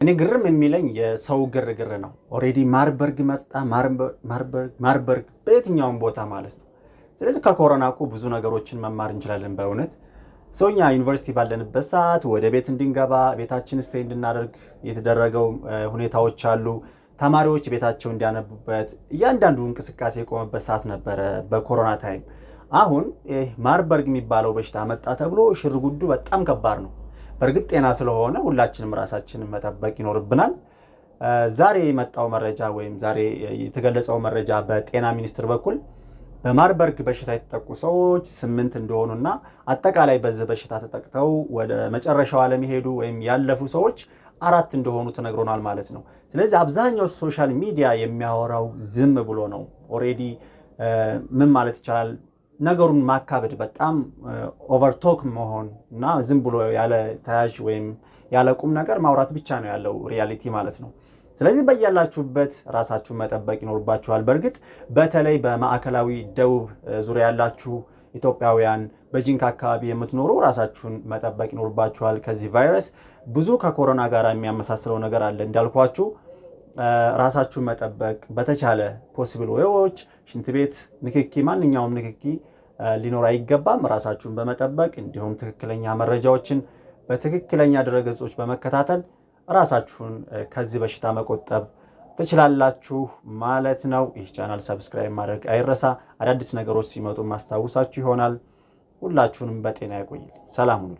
እኔ ግርም የሚለኝ የሰው ግርግር ነው። ኦሬዲ ማርበርግ መጣ ማርበርግ በየትኛውም ቦታ ማለት ነው። ስለዚህ ከኮሮና እኮ ብዙ ነገሮችን መማር እንችላለን። በእውነት ሰውኛ ዩኒቨርሲቲ ባለንበት ሰዓት ወደ ቤት እንድንገባ ቤታችን ስቴይ እንድናደርግ የተደረገው ሁኔታዎች አሉ። ተማሪዎች ቤታቸው እንዲያነቡበት እያንዳንዱ እንቅስቃሴ የቆመበት ሰዓት ነበረ በኮሮና ታይም። አሁን ማርበርግ የሚባለው በሽታ መጣ ተብሎ ሽርጉዱ በጣም ከባድ ነው። በእርግጥ ጤና ስለሆነ ሁላችንም ራሳችንን መጠበቅ ይኖርብናል። ዛሬ የመጣው መረጃ ወይም ዛሬ የተገለጸው መረጃ በጤና ሚኒስቴር በኩል በማርበርግ በሽታ የተጠቁ ሰዎች 8 እንደሆኑና አጠቃላይ በዚህ በሽታ ተጠቅተው ወደ መጨረሻው ዓለም የሄዱ ወይም ያለፉ ሰዎች 4 እንደሆኑ ተነግሮናል ማለት ነው። ስለዚህ አብዛኛው ሶሻል ሚዲያ የሚያወራው ዝም ብሎ ነው። ኦሬዲ ምን ማለት ይቻላል ነገሩን ማካበድ በጣም ኦቨርቶክ መሆን እና ዝም ብሎ ያለ ተያዥ ወይም ያለ ቁም ነገር ማውራት ብቻ ነው ያለው ሪያሊቲ ማለት ነው። ስለዚህ በያላችሁበት ራሳችሁን መጠበቅ ይኖርባችኋል። በእርግጥ በተለይ በማዕከላዊ ደቡብ ዙሪያ ያላችሁ ኢትዮጵያውያን በጂንካ አካባቢ የምትኖሩ ራሳችሁን መጠበቅ ይኖርባችኋል። ከዚህ ቫይረስ ብዙ ከኮሮና ጋር የሚያመሳስለው ነገር አለ እንዳልኳችሁ። ራሳችሁን መጠበቅ በተቻለ ፖሲብል ዌዎች ሽንት ቤት ንክኪ ማንኛውም ንክኪ ሊኖር አይገባም። ራሳችሁን በመጠበቅ እንዲሁም ትክክለኛ መረጃዎችን በትክክለኛ ድረገጾች በመከታተል ራሳችሁን ከዚህ በሽታ መቆጠብ ትችላላችሁ ማለት ነው። ይህ ቻናል ሰብስክራይብ ማድረግ አይረሳ። አዳዲስ ነገሮች ሲመጡ ማስታወሳችሁ ይሆናል። ሁላችሁንም በጤና ያቆይል። ሰላም ሁኑ።